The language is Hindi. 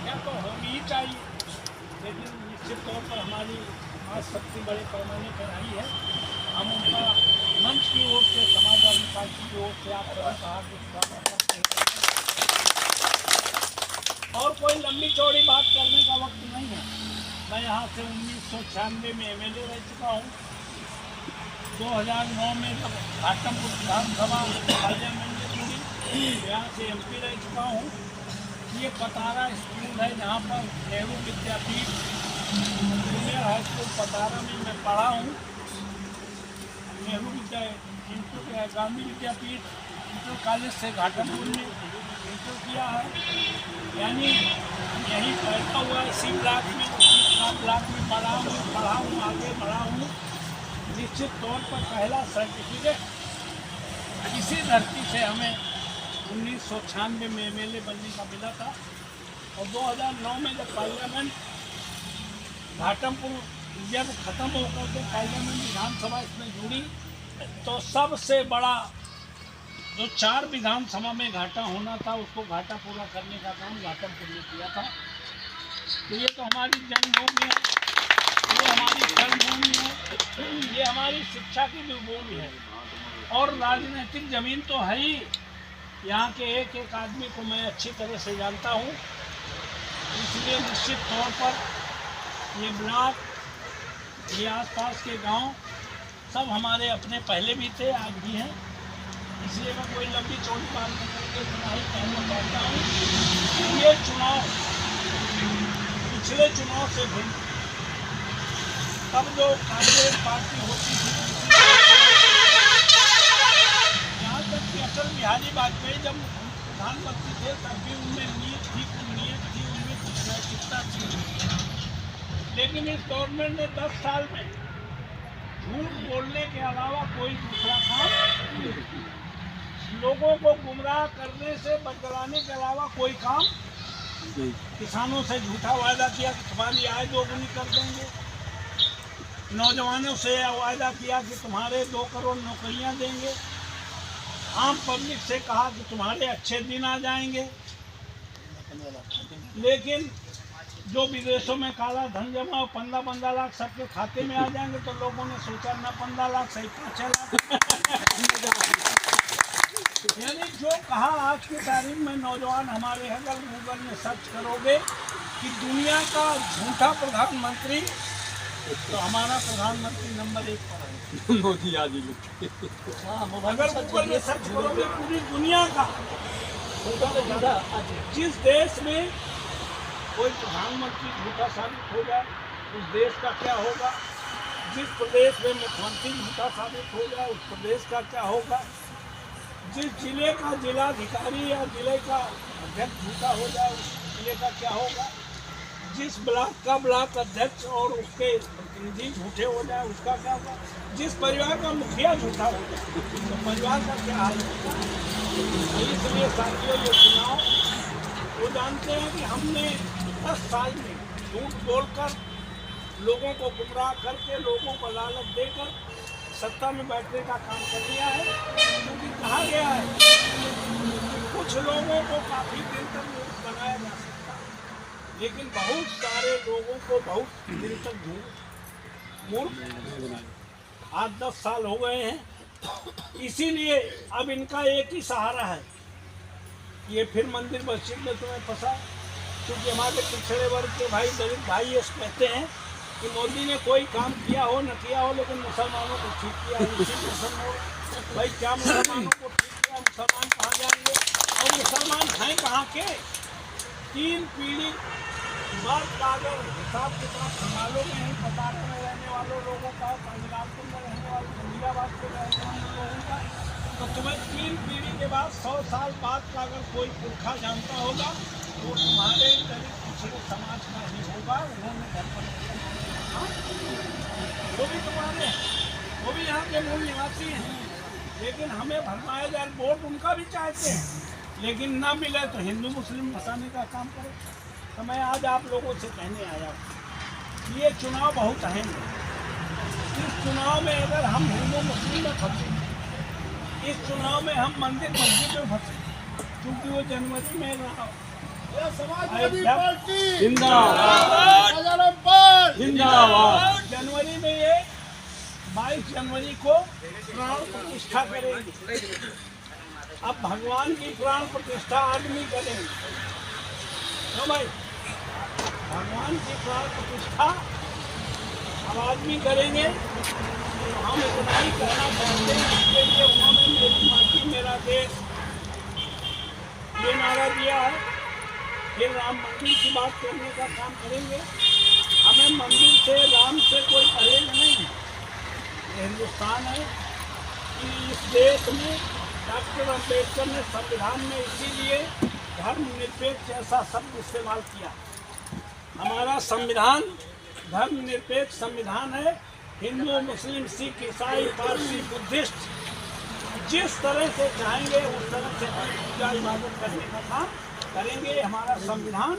संख्या तो होनी ही चाहिए, लेकिन निश्चित तौर पर हमारी आज सबसे बड़े पैमाने पर आई है। हम उनका मंच की ओर से, समाजवादी पार्टी की ओर से आप सभी का हार्दिक स्वागत करते हैं। और कोई लंबी चौड़ी बात करने का वक्त नहीं है। मैं यहाँ से 1996 में MLA रह चुका हूँ। 2009 में जब घाटमपुर विधानसभा पार्लियामेंट में जुड़ी, यहाँ से MP रह चुका हूँ। ये पतारा स्कूल है जहाँ पर नेहरू विद्यापीठ जूनियर हाई स्कूल पतारा में मैं पढ़ा हूँ। नेहरू गांधी विद्यापीठ इंटर कॉलेज से घाटमपुर में इंटर किया है, यानी यहीं पैदा हुआ इसी ब्लॉक में, ब्लॉक में पढ़ा हूँ, आगे बढ़ा हूँ। निश्चित तौर पर पहला सर्टिफिकेट इसी धरती से हमें 1996 में MLA बनने का मिला था। और 2009 में जब पार्लियामेंट घाटमपुर जब ख़त्म होकर के पार्लियामेंट विधानसभा इसमें जुड़ी, तो सबसे बड़ा जो 4 विधानसभा में घाटा होना था, उसको घाटा पूरा करने का काम घाटमपुर ने किया था। तो ये तो हमारी जन्मभूमि है, ये हमारी जन्मभूमि है, ये हमारी शिक्षा की भी भूमि है, और राजनीतिक ज़मीन तो है ही। यहाँ के एक एक आदमी को मैं अच्छी तरह से जानता हूँ, इसलिए निश्चित तौर पर ये ब्लॉक, ये आसपास के गांव सब हमारे अपने पहले भी थे, आज भी हैं। इसलिए मैं कोई लंबी चौड़ी बात नहीं करके इतना ही कहना चाहता हूँ कि ये चुनाव पिछले चुनाव से भिन्न। तब जो कांग्रेस पार्टी होती थी, यहाँ तक कि अटल बिहारी वाजपेयी जब प्रधानमंत्री थे तब भी उनमें नीयत थी, उनमें कुछ नैतिकता थी। लेकिन इस गवर्नमेंट ने 10 साल में झूठ बोलने के अलावा कोई दूसरा काम, लोगों को गुमराह करने से बदलाने के अलावा कोई काम, किसानों से झूठा वायदा किया कि तुम्हारी आय दोगुनी कर देंगे, नौजवानों से वायदा किया कि तुम्हारे 2 करोड़ नौकरियां देंगे, आम पब्लिक से कहा कि तुम्हारे अच्छे दिन आ जाएंगे। लेकिन जो विदेशों में काला धन जमा 15 लाख सबके खाते में आ जाएंगे, तो लोगों ने सोचा ना 15 लाख सही 5 लाख। यानी जो कहा आज की तारीख में नौजवान हमारे अगर गूगल में सर्च करोगे कि दुनिया का झूठा प्रधानमंत्री, तो हमारा प्रधानमंत्री नंबर 1 पर है, मोदी आदि। अगर गूगल में सर्च करोगे पूरी दुनिया का, जिस देश में कोई प्रधानमंत्री झूठा साबित हो जाए उस देश का क्या होगा, जिस प्रदेश में मुख्यमंत्री झूठा साबित हो जाए उस प्रदेश का क्या होगा, जिस जिले का जिलाधिकारी या जिले का अध्यक्ष झूठा हो जाए उस जिले का क्या होगा, जिस ब्लॉक का ब्लॉक अध्यक्ष और उसके प्रतिनिधि झूठे हो जाए उसका क्या होगा, जिस परिवार का मुखिया झूठा हो जाए तो परिवार का क्या हाल होगा। इसलिए साथियों, ये चुनाव वो जानते हैं कि हमने 10 साल में झूठ बोलकर, लोगों को गुमराह करके, लोगों को लालच देकर सत्ता में बैठने का काम कर लिया है। क्योंकि कहा गया है कि कुछ लोगों को काफ़ी दिन तक मूर्ख बनाया जा सकता है, लेकिन बहुत सारे लोगों को बहुत दिन तक मूर्ख। आज 10 साल हो गए हैं, इसीलिए अब इनका एक ही सहारा है, ये फिर मंदिर मस्जिद में तुम्हें फंसा। क्योंकि हमारे पिछड़े वर्ग के भाई, दलित भाई ये कहते हैं कि मोदी ने कोई काम किया हो न किया हो, लेकिन मुसलमानों को ठीक किया है। भाई क्या मुसलमानों को ठीक किया, मुसलमान कहाँ जाएंगे, और मुसलमान हैं कहाँ के? 3 पीढ़ी बाद का अगर हिसाब किताब संभालों में ही, पतारा में रहने वालों लोगों का, कांजलालपुर में रहने वाले, जमीराबाद में रहने वाले लोगों का, तो तुम्हें 3 पीढ़ी के बाद 100 साल बाद का अगर कोई पुरखा जानता होगा तो तुम्हारे दलित पिछड़े समाज का ही होगा। उन्होंने घर पर वो भी तुम्हारे हैं, वो भी यहाँ के मूल निवासी हैं, लेकिन हमें भरमाया जाए, वोट उनका भी चाहते हैं, लेकिन ना मिले तो हिंदू मुस्लिम फंसाने का काम करें। तो मैं आज आप लोगों से कहने आया हूँ, ये चुनाव बहुत अहम है। इस चुनाव में अगर हम हिंदू मुस्लिम में फंसे, इस चुनाव में हम मंदिर मस्जिद में फंसे, क्योंकि वो जनवरी में समाजवादी पार्टी जिंदाबाद, राजाराम पाल जिंदाबाद। जनवरी में ये 22 जनवरी को प्राण प्रतिष्ठा करेंगे। अब भगवान की प्राण प्रतिष्ठा आदमी करेंगे, तो भाई भगवान की प्राण प्रतिष्ठा अब आदमी करेंगे। तो हम इतना ही कहना चाहते हैं, इसके लिए उन्होंने मेरी माटी मेरा देश ये नारा दिया है। फिर राम मंदिर की बात करने का काम करेंगे। हमें मंदिर से राम से कोई परहेज नहीं है। ये हिंदुस्तान है कि इस देश में डॉक्टर अम्बेडकर ने संविधान में इसीलिए धर्मनिरपेक्ष ऐसा शब्द इस्तेमाल किया। हमारा संविधान धर्मनिरपेक्ष संविधान है। हिंदू, मुस्लिम, सिख, ईसाई, पारसी, बुद्धिस्ट जिस तरह से चाहेंगे उस तरह से पूजा इबादत करने का काम करेंगे। हमारा संविधान